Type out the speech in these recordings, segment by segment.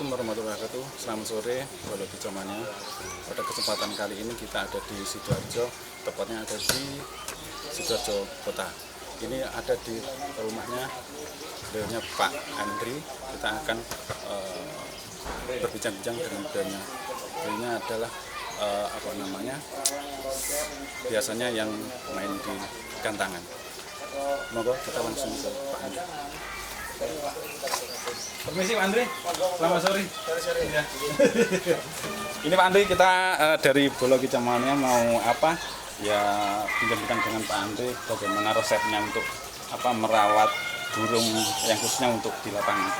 Assalamualaikum warahmatullahi wabarakatuh. Selamat sore, Biologi Comania. Pada kesempatan kali ini kita ada di Sidoarjo, tepatnya ada di Sidoarjo Kota. Ini ada di rumahnya, beliaunya Pak Andri. Kita akan berbincang-bincang dengan beliaunya. Beliaunya adalah biasanya yang main di gantangan. Monggo kita langsung ke Pak Andri. Permisi Pak Andri, selamat sore. Ya. Ini Pak Andri, kita dari Biologi Comania mau bincang-bincang dengan Pak Andri bagaimana resepnya untuk merawat burung yang khususnya untuk di lapangan.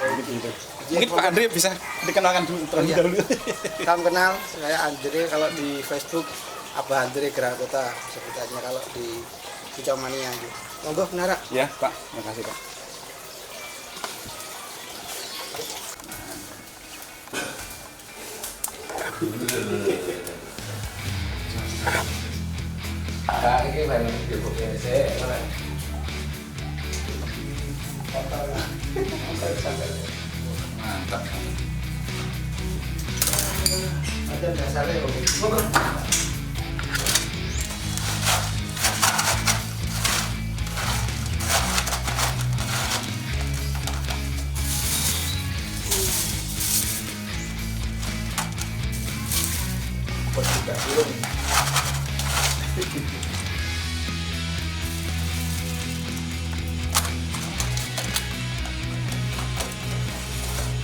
Mungkin Pak Andri bisa dikenalkan dulu terlebih dahulu. Salam kenal, saya Andri, kalau di Facebook Abah Andri Gerah Kota sebutannya, kalau di Comania. Monggo Menara. Ya Pak, terima kasih Pak. Ini baru dibuka sih, Mantap. ada dasarnya. Tidak belum.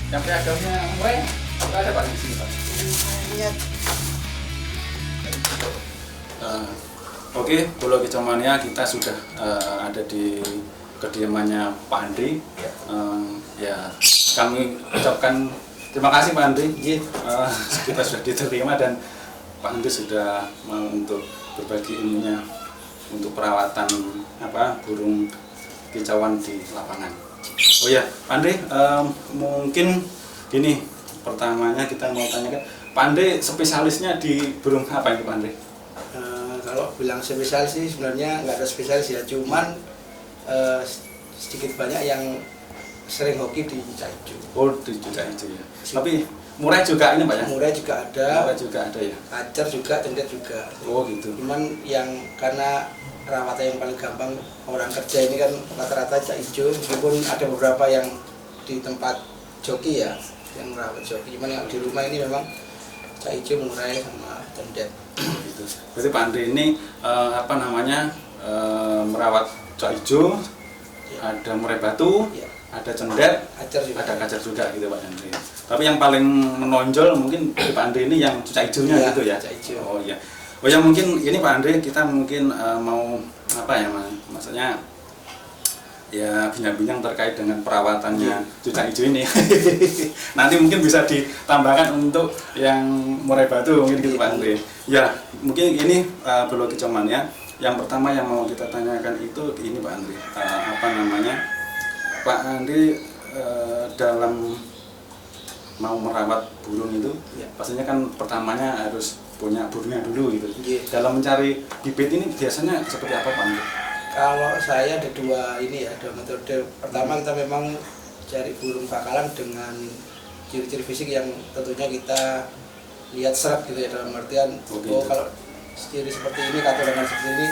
Yang peragamnya mulai ada Pak di sini Pak. Iya. Oke, Biologi Comania kita sudah ada di kediamannya Pak Andri. Kami ucapkan terima kasih Pak Andri. Kita sudah diterima dan Pak Andri sudah mau untuk berbagi ilmunya untuk perawatan burung kicauan di lapangan. Oh ya, Pak Andri, mungkin gini, pertamanya kita mau tanyakan, Pak Andri spesialisnya di burung apa itu Pak Andri? Kalau bilang spesialis sih sebenarnya nggak ada spesialis ya, cuman sedikit banyak yang sering hoki di Caicu. Oh, di Caicu ya. Tapi murai juga ini Pak ya? Murai juga ada. Murai juga ada ya. Acer juga, cendet juga. Oh gitu. Cuman yang karena perawatan yang paling gampang orang kerja ini kan rata-rata Caicu, meskipun ada beberapa yang di tempat joki ya, yang merawat joki. Cuman yang di rumah ini memang Caicu, murai sama cendet. Gitu. Berarti Pak Andri ini merawat Caicu, ya. Ada murai batu. Ya. Ada cendet, ada kacer juga gitu Pak Andri. Tapi yang paling menonjol mungkin di Pak Andri ini yang Caicunya ya, gitu ya. Caicu. Oh iya. Oh ya, mungkin ini Pak Andri kita mungkin mau maksudnya ya bincang-bincang terkait dengan perawatannya Caicu ini. Nanti mungkin bisa ditambahkan untuk yang murai batu mungkin gitu Pak Andri. Ya, mungkin ini Biologi Comania. Yang pertama yang mau kita tanyakan itu ini Pak Andri. Pak Andri dalam mau merawat burung itu, pastinya kan pertamanya harus punya burungnya dulu gitu. Dalam mencari bibit ini biasanya seperti apa Pak Andri? Kalau saya ada dua metode. Pertama kita memang cari burung bakalan dengan ciri-ciri fisik yang tentunya kita lihat serap gitu ya, dalam artian kalau ciri seperti ini, katorangan seperti ini,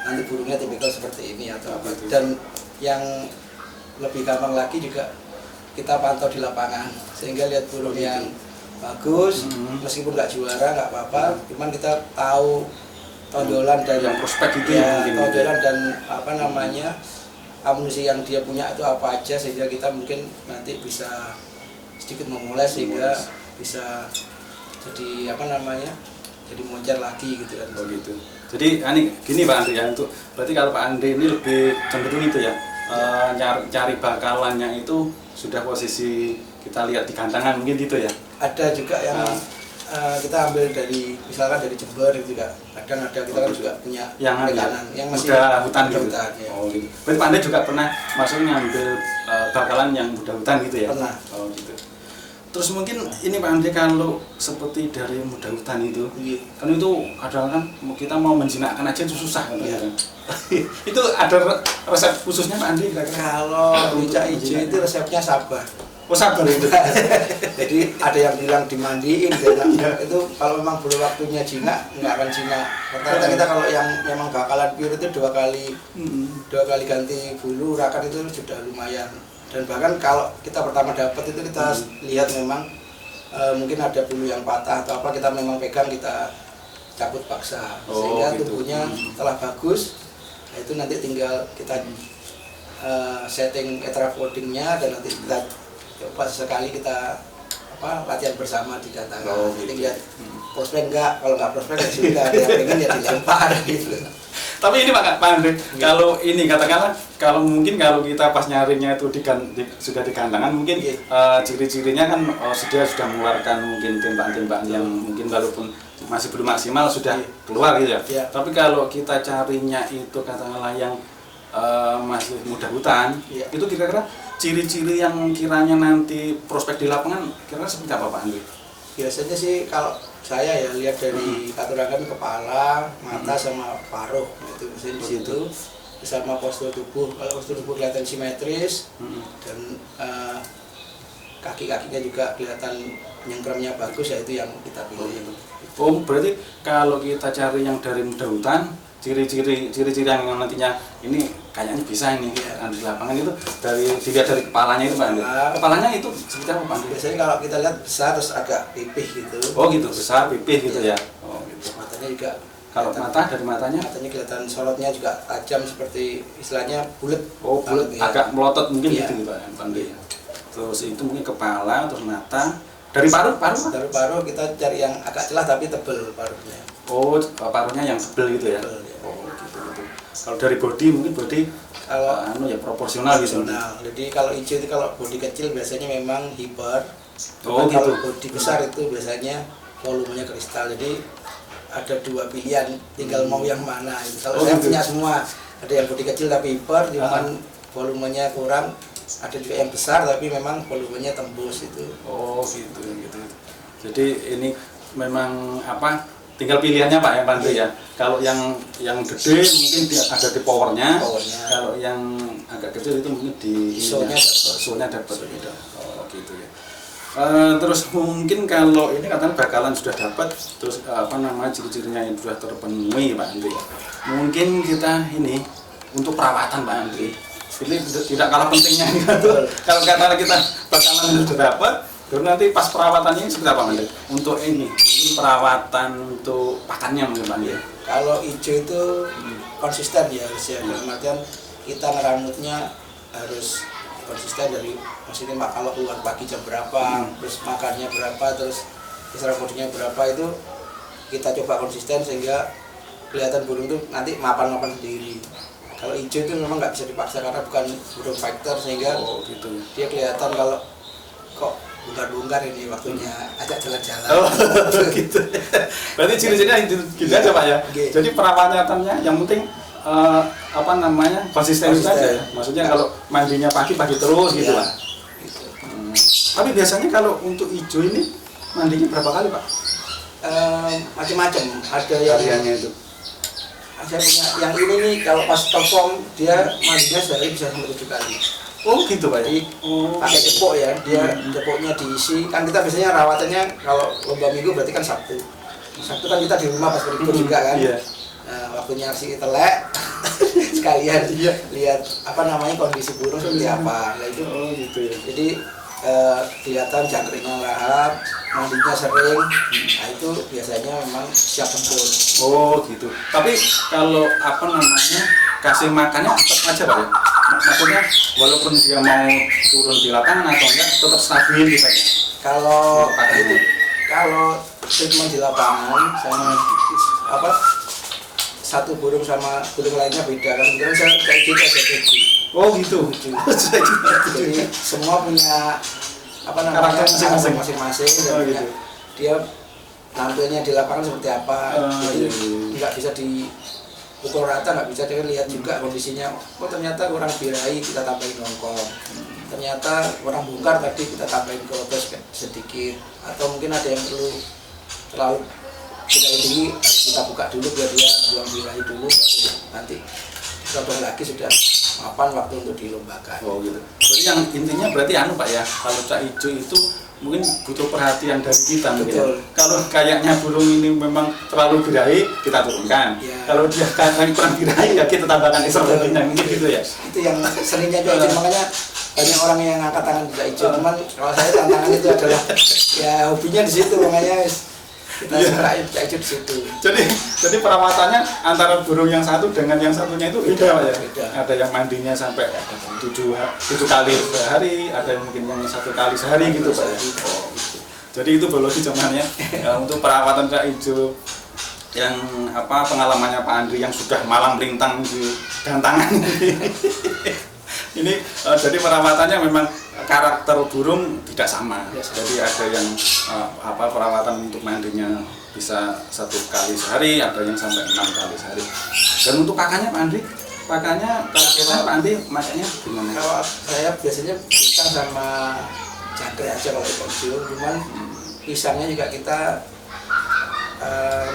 nanti burungnya tipikal seperti ini atau apa. Dan yang lebih gampang lagi juga kita pantau di lapangan sehingga lihat burung yang bagus, meskipun nggak juara nggak apa-apa, cuman kita tahu tonjolan dan yang prospek itu tonjolan dan amunisi yang dia punya itu apa aja, sehingga kita mungkin nanti bisa sedikit memulai sehingga bisa jadi jadi moncer lagi gitu kan. Oh gitu. Jadi gini Pak Andri ya, berarti kalau Pak Andri ini lebih cenderung itu ya, cari bakalannya itu sudah posisi kita lihat di gantangan mungkin gitu ya. Ada juga yang kita ambil misalkan dari Jember juga, kadang ada, kita kan juga punya yang masih udah hutan gitu. Ya. Oh gitu. Berarti Pak Andri juga pernah ngambil bakalan yang udah hutan gitu ya? Pernah. Oh gitu. Terus mungkin ini Pak Andri, kalau seperti dari muda hutan itu, kan itu kadang kan kita mau menjinakkan aja itu susah kan? Itu ada resep khususnya Pak Andri? Kalau di Caicu itu resepnya sabar. Oh sabar itu. Jadi ada yang bilang dimandiin, itu kalau memang belum waktunya jinak nggak akan jinak. Rata-rata kita kalau yang memang bakalan pure itu dua kali ganti bulu urakan itu sudah lumayan. Dan bahkan kalau kita pertama dapat itu kita lihat memang mungkin ada bulu yang patah atau apa, kita memang pegang, kita cabut paksa sehingga gitu. Tubuhnya telah bagus. Nah, itu nanti tinggal kita setting etrafodingnya dan nanti kita coba sekali kita latihan bersama di kandang. Jadi lihat prospek enggak, kalau nggak prospek ya sudah, ada yang pengen ya dilempar gitu. Tapi ini Pak Andre, kalau ini katakanlah kalau mungkin kalau kita pas nyarinya itu sudah di kandangan mungkin ciri-cirinya kan dia sudah mengeluarkan mungkin tembakan-tembakan yang mungkin walaupun masih belum maksimal sudah keluar gitu ya. Tapi kalau kita carinya itu katakanlah yang masih muda hutan, itu kira-kira ciri-ciri yang kiranya nanti prospek di lapangan kira-kira seperti apa Pak Andre? Biasanya sih kalau saya ya lihat dari katuragan kepala, mata sama paruh itu di situ, sama postur tubuh. Kalau postur tubuh kelihatan simetris dan kaki-kakinya juga kelihatan nyengkramnya bagus, ya itu yang kita pilih. Oh berarti kalau kita cari yang dari muda hutan, ciri-ciri yang nantinya ini kayaknya bisa ini di lapangan itu dilihat dari kepalanya itu Pak Andre. Kepalanya itu seperti apa Pak Andre? Biasanya kalau kita lihat besar terus agak pipih gitu. Oh gitu, besar pipih gitu ya. Oh gitu. Matanya juga, kalau mata dari matanya kelihatan sorotnya juga tajam seperti istilahnya bulat. Oh bulat, agak melotot mungkin gitu Pak Andre. Terus itu mungkin kepala, terus mata. Dari paruh? Dari paruh kita cari yang agak celah tapi tebel paruhnya. Oh, paruhnya yang tebel gitu ya? Tebel, ya. Oh gitu. Kalau dari body mungkin kalau ya proporsional gitu. Jadi kalau hijau itu kalau body kecil biasanya memang hiper. Oh gitu. Kalau body besar itu biasanya volumenya kristal. Jadi ada dua pilihan, tinggal mau yang mana. Kalau saya punya semua, ada yang body kecil tapi hiper, cuman volumenya kurang. Ada juga yang besar tapi memang volumenya tembus itu. Oh gitu. Jadi ini memang tinggal pilihannya Pak ya Pak Andre ya. Kalau yang gede mungkin ada di powernya. Kalau yang agak kecil itu mungkin di ISO-nya dapat. Oh gitu ya. Terus mungkin kalau ini katanya bakalan sudah dapat, terus ciri-cirinya yang sudah terpenuhi Pak Andre ya. Mungkin kita ini untuk perawatan Pak Andre. Ini tidak kalah pentingnya gitu. Kalau kata kita bakalan sudah dapat, terus nanti pas perawatannya seperti apa Andre? Untuk ini, mungkin perawatan untuk pakannya mungkin Pak Andre. Kalau hijau itu konsisten ya harusnya, dalam artian kita ngeramutnya harus konsisten dari maksudnya kalau keluar pagi jam berapa, terus makannya berapa, terus istirahat bodinya berapa, itu kita coba konsisten sehingga kelihatan burung itu nanti mapan sendiri. Kalau hijau itu memang nggak bisa dipaksa karena bukan burung fighter sehingga gitu. Dia kelihatan kalau kok bongkar-bongkar ini waktunya ajak jalan-jalan. Oh gitu. Berarti ciri-cirinya gitu aja Pak ya. Jadi perawatannya yang penting konsisten saja ya. Maksudnya kalau mandinya pagi terus gitu Pak. Gitu. Tapi biasanya kalau untuk hijau ini mandinya berapa kali Pak? Macam-macam. Ada yang itu. Saya punya yang ini nih, kalau pas perform dia mandinya sehari bisa sampai 7 kali. Oh gitu Pak ya? Pakai cepok ya, dia cepoknya diisi. Kan kita biasanya rawatannya kalau lomba minggu berarti kan Sabtu kan kita di rumah pas berikut juga kan. Nah, waktunya si telek sekalian lihat kondisi burung seperti apa. Nah itu gitu ya. Jadi kelihatan jangkriknya lahap, mandinya sering, nah itu biasanya memang siap tempur. Oh gitu. Tapi kalau kasih makannya tetap aja Pak ya? Maksudnya walaupun dia mau turun di lapangan atau enggak tetap stabil gitu ya? Kalau treatment di lapangan sama satu burung sama burung lainnya beda kan, kemudian saya kayak gitu. Oh gitu. Jadi semua punya karakter masing-masing dan gitu. Dia tampilnya di lapangan seperti apa. Jadi nggak bisa dipukul rata, nggak bisa dia lihat juga kondisinya. Oh ternyata orang birahi kita tambahin nongkong. Ternyata orang bongkar tadi kita tambahin kelotos sedikit. Atau mungkin ada yang perlu terlalu tinggi kita buka dulu biar dia buang birahi dulu, nanti terbang lagi sudah mapan waktu untuk dilombakan. Oh gitu. Jadi yang intinya berarti anu Pak ya, kalau cak ijo itu mungkin butuh perhatian dari kita mungkin. Betul. Kalau kayaknya burung ini memang terlalu birahi, kita turunkan. Ya. Kalau dia kayaknya kurang birahi, ya kita tambahkan estrogennya mungkin gitu ya. Itu yang seringnya juga makanya banyak orang yang angkat tangan di cak ijo. Cuman kalau saya tantangan itu adalah ya hobinya di situ, makanya kita suka cak ijo di situ. Jadi perawatannya antara burung yang satu dengan yang satunya itu beda Pak ya. Beda. Ada yang mandinya sampai 7 kali sehari, ada yang mungkin yang 1 kali sehari gitu Pak ya. Oh, gitu. Jadi itu biologi zamannya untuk perawatan cak ijo yang apa pengalamannya Pak Andri yang sudah malang melintang di gantangan ini jadi perawatannya memang karakter burung tidak sama. Jadi ada yang apa perawatan untuk mandinya bisa 1 kali sehari, ada yang sampai 6 kali sehari. Dan untuk pakannya Pak Andri, pakannya biasanya Pak Andri makanya gimana? Kalau saya biasanya pisang sama jangkrik aja kalau di pensiun, cuman pisangnya juga kita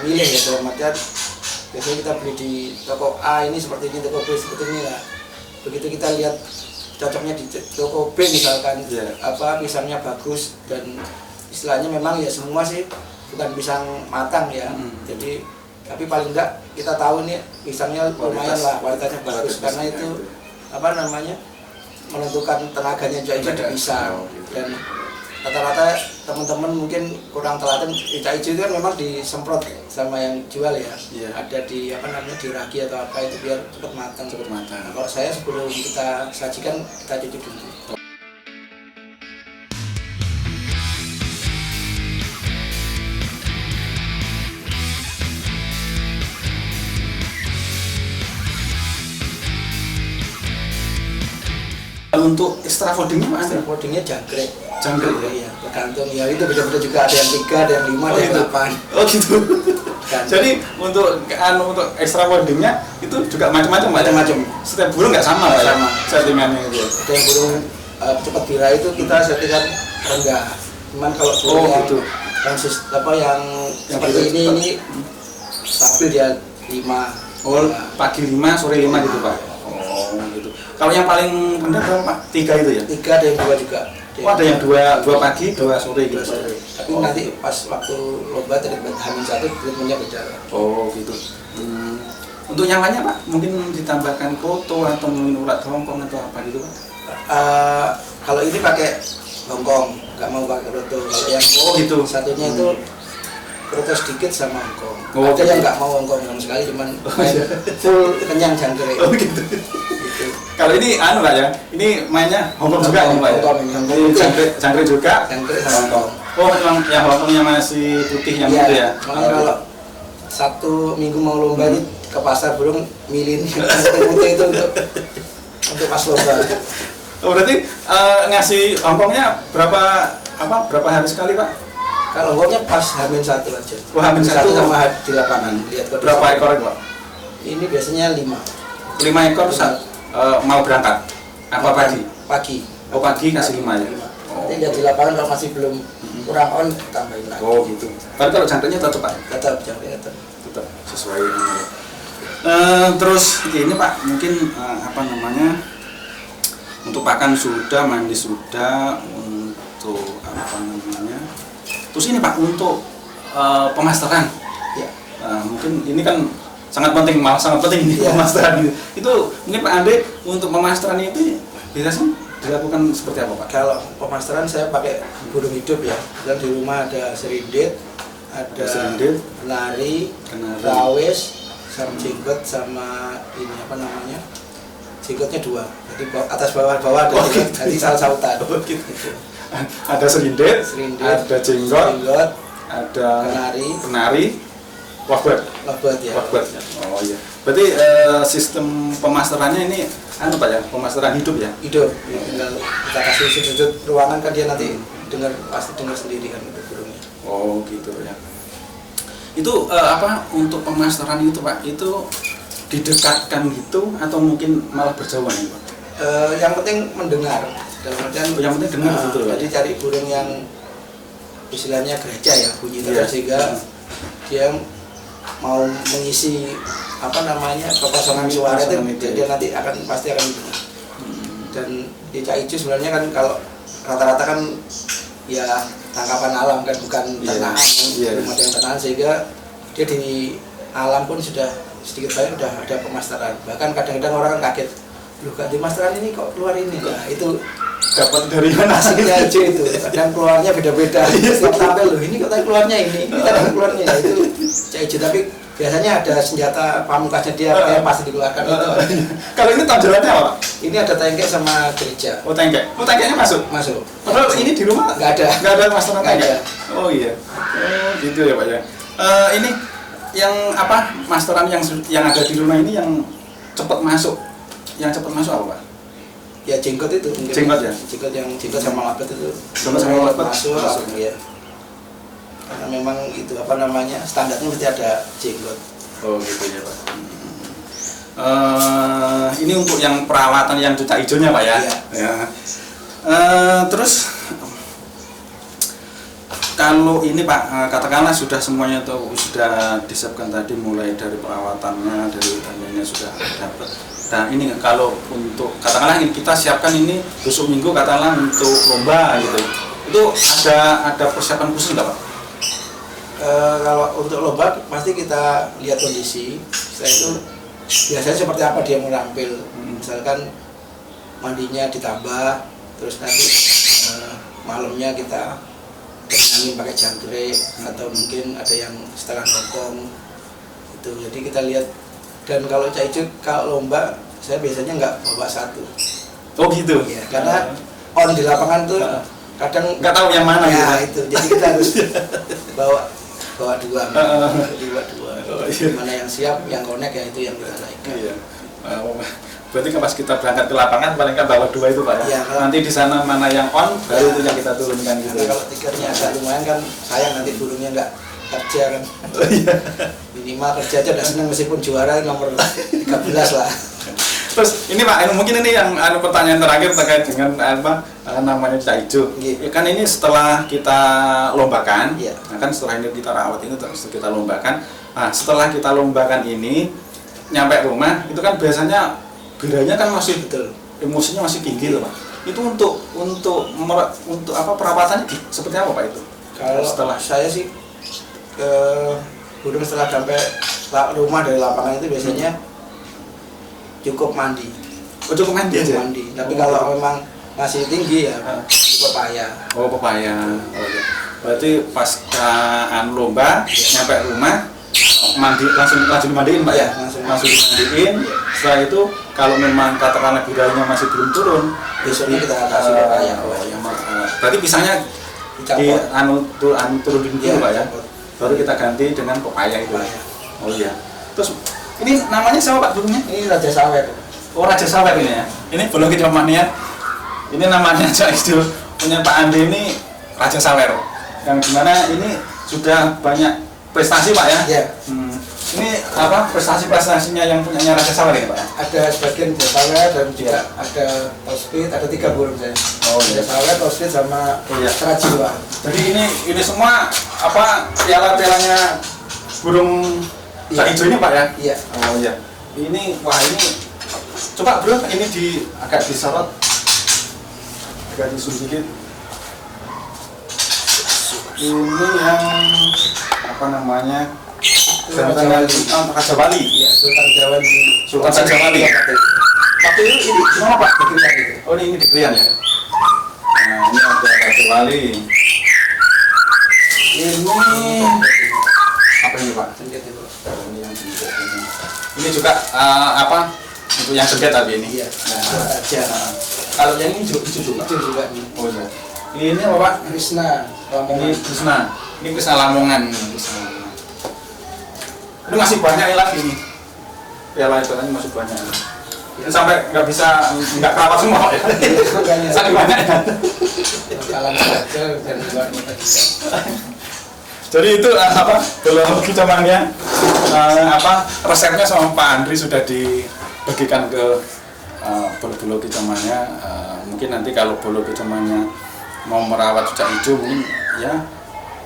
milih ya, dalam artian biasanya kita beli di toko A ini seperti ini, toko B seperti ini lah. Begitu kita lihat cocoknya di toko B misalkan, apa pisangnya bagus dan istilahnya memang ya semua sih bukan pisang matang ya. Jadi tapi paling enggak kita tahu nih pisangnya lumayan lah, kualitasnya bagus karena itu apa namanya menentukan tenaganya juga di pisang. Dan rata-rata teman-teman mungkin kurang telaten, cak ijo itu kan memang disemprot sama yang jual ya. Ada di apa namanya di ragi atau apa itu biar cepat matang. Nah, kalau saya sebelum kita sajikan kita cuci dulu. Untuk extra foldingnya Pak Andri? Extra foldingnya jangkrik. Jangkrik ya? Iya, tergantung ya itu beda-beda juga, ada yang 3, ada yang 5, ada yang 8. Oh gitu. Jadi untuk extra foldingnya itu juga macam-macam Pak? Macam-macam. Setiap burung nggak sama Pak? Sama. Settingannya itu. Ada yang burung cepat birahi itu kita settingan rendah. Cuman kalau burung gitu. yang seperti ini stabil dia 5. Oh, pagi 5, sore 5 gitu Pak? Oh gitu. Kalau yang paling rendah berapa Pak? 3 itu ya? 3, ada yang 2 juga. Oh ada yang 2 pagi, 2 sore gitu? 2 sore. Tapi nanti pas waktu lomba tadi H-1 treatmentnya beda. Oh gitu. Untuk yang lainnya Pak, mungkin ditambahkan foto atau mungkin ulat hongkong atau apa gitu Pak? Kalau ini pakai hongkong, nggak mau pakai roto. Kalau yang gitu. Satunya itu roto sedikit sama hongkong. Oh, ada yang nggak mau hongkong sama sekali, cuman full kenyang jangkrik. Oh gitu. Kalau ini anu Pak ya, ini mainnya hongkong juga nih Pak ya? Jangkrik juga? Jangkrik sama hongkong. Oh memang yang hongkongnya masih putih yang itu ya? Makanya kalau Sabtu Minggu mau lomba ini ke pasar burung milih putih itu untuk pas lomba. Oh berarti ngasih hongkongnya berapa hari sekali Pak? Kalau hongkongnya pas H-1 aja. Oh H-1 sama di lapangan. Lihat berapa ekor Pak? Ini biasanya 5. 5 ekor mau berangkat? Apa pagi? Pagi. Oh pagi kasih 5 ya? Nanti lihat di lapangan kalau masih belum kurang on tambahin lagi. Oh gitu. Tapi kalau jangkriknya tetap Pak? Tetap jangkrik tetap sesuai ini. Terus ini Pak mungkin apa namanya untuk pakan sudah, mandi sudah, untuk apa namanya terus ini Pak untuk pemasteran ya. Mungkin ini kan sangat penting ini ya. Pemasteran itu mungkin Pak Andri untuk pemasteran itu biasanya dilakukan seperti apa Pak? Kalau pemasteran saya pakai burung hidup ya. Dan di rumah ada serindit, ada kenari, rawes, sama jenggot, sama ini apa namanya? Jenggotnya 2. Jadi atas bawah ada jadi salah sautan. Gitu. Ada serindit, ada jenggot, ada kenari, lovebird ya. Oh iya. Berarti sistem pemasterannya ini Pak ya, pemasteran hidup ya? Hidup. Tinggal kita kasih sudut ruangan kan dia nanti pasti dengar sendiri kan untuk burungnya. Oh gitu ya. Itu apa untuk pemasteran itu Pak? Itu didekatkan gitu atau mungkin malah berjauhan ya Pak? Yang penting mendengar. Dalam artian yang penting dengar gitu. Jadi cari burung yang istilahnya gereja ya bunyi terus sehingga dia mau mengisi apa namanya kekosongan suara itu dia nanti pasti akan dan di Cak Ijo sebenarnya kan kalau rata-rata kan ya tangkapan alam kan bukan tanahan belum ada yang tanahan sehingga dia di alam pun sudah sedikit banyak sudah ada pemasteran bahkan kadang-kadang orang kan kaget loh gak di masteran ini kok keluar ini nah itu dapat dari mana hasilnya aja itu dan keluarnya beda-beda setiap tampil loh ini kok keluarnya ini tadi keluarnya itu Cak Ijo tapi biasanya ada senjata pamungkasnya dia yang pasti dikeluarkan itu. Kalau ini tampilannya apa? Ini ada tengkek sama gereja. Oh tengkek, tengkeknya masuk? Masuk. Padahal ini di rumah nggak ada masteran tengkek? Oh iya, gitu ya Pak ya. Ini yang apa masteran yang ada di rumah ini yang cepat masuk apa Pak? Ya jenggot itu. Jenggot ya? Jenggot sama lapet itu. Jenggot sama lapet masuk ya. Karena memang itu apa namanya standarnya mesti ada jenggot. Oh gitu ya Pak. Ini untuk yang perawatan yang Cak Ijonya Pak ya. Iya. Ya. Terus kalau ini Pak katakanlah sudah semuanya tuh sudah disiapkan tadi mulai dari perawatannya dari utamanya sudah dapat. Nah ini kalau untuk katakanlah kita siapkan ini besok minggu katakanlah untuk lomba gitu. Itu ada persiapan khusus nggak Pak? Kalau untuk lomba pasti kita lihat kondisi. Setelah itu biasanya seperti apa dia mau tampil. Misalkan mandinya ditambah, terus nanti malamnya kita nyanyi pakai jangkrik atau mungkin ada yang setengah nongkrong itu. Jadi kita lihat. Dan kalau Cak Ijo kalau lomba saya biasanya nggak bawa satu. Oh gitu. Ya, karena on di lapangan tuh kadang nggak tahu yang mana ya, gitu. itu. Jadi kita harus bawa dua, mana yang siap, yang connect ya itu yang kita naikkan. Iya. Berarti pas kita berangkat ke lapangan paling nggak bawa dua itu Pak ya. Nanti di sana mana yang on baru itu yang kita turunkan gitu. Kalau tiketnya agak lumayan kan sayang nanti burungnya nggak kerja kan. Minimal kerja aja udah seneng meskipun juara nomor 13 lah. Terus ini Pak, mungkin ini yang pertanyaan terakhir terkait dengan apa namanya Cak Ijo. Ya, kan ini setelah kita lombakan, nah kan setelah ini kita rawat ini terus kita lombakan. Nah, setelah kita lombakan ini nyampe rumah itu kan biasanya biranya kan masih betul, emosinya masih tinggi loh Pak. Itu untuk apa perawatannya seperti apa Pak itu? Kalau setelah saya sih burung setelah sampai rumah dari lapangan itu biasanya cukup mandi. Oh cukup mandi aja? Mandi. Tapi kalau memang masih tinggi ya pepaya. Oh pepaya. Oh, iya. Berarti pas lomba nyampe rumah mandi langsung dimandiin Pak ya? Langsung dimandiin. Setelah itu kalau memang katakanlah biranya masih belum turun, besoknya kita kasih pepaya. Berarti pisangnya turunin dulu Pak ya? Baru kita ganti dengan pepaya itu. Oh iya. Terus ini namanya siapa Pak burungnya? Ini Raja Sawer. Oh Raja Sawer ini ya. Ini belum kecomania. Ini namanya Cak Ijo punya Pak Andi ini Raja Sawer. Yang dimana ini sudah banyak prestasi Pak ya? Iya. Ini apa prestasinya yang punyanya Raja Sawer ini Pak ya? Ada sebagian Raja Sawer dan juga ada top speed, ada 3 burung saya. Oh iya. Raja Sawer, top speed sama Serajiwa. Jadi ini semua apa piala-pialanya burung Cak Ijo ini Pak ya? Iya. Oh iya. Ini wah ini coba bro ini agak disorot, agak di zoom sedikit. Ini yang apa namanya? Raja Wali. Iya, Sultan Jawali. Sultan Raja Wali. Waktu itu ini gimana Pak? Oh ini di Krian ya? Nah ini ada Raja Wali. Ini apa ini Pak? Ini yang jenggot ini. Ini juga apa untuk yang jenggot tadi ini? Iya. Raja. Kalau yang ini juga. Oh iya. Ini apa Pak? Krishna Lamongan. Ini Krishna Lamongan. Ini masih banyak lagi nih. Piala-pialanya masih banyak. Ini sampai nggak kerawat semua ya. Saking banyak ya. Kalah saja dan luar kota juga. Jadi itu apa kalau kecamanya apa resepnya sama Pak Andri sudah dibagikan ke bolo-bolo kecamanya. Mungkin nanti kalau bolo kecamanya mau merawat Cak Ijo mungkin ya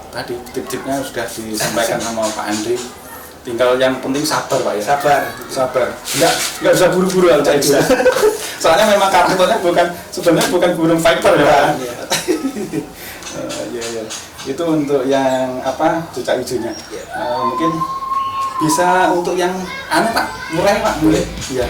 tadi tip-tipnya sudah disampaikan sama Pak Andri. tinggal yang penting sabar Pak ya. Sabar. Nggak usah buru-buru kalau cari dulu. Soalnya memang karakternya sebenarnya bukan burung viper ya Pak. Iya. Iya. Itu untuk yang apa cucak hijaunya. Iya. Mungkin bisa untuk yang aneh Pak, murah Pak, boleh. Iya.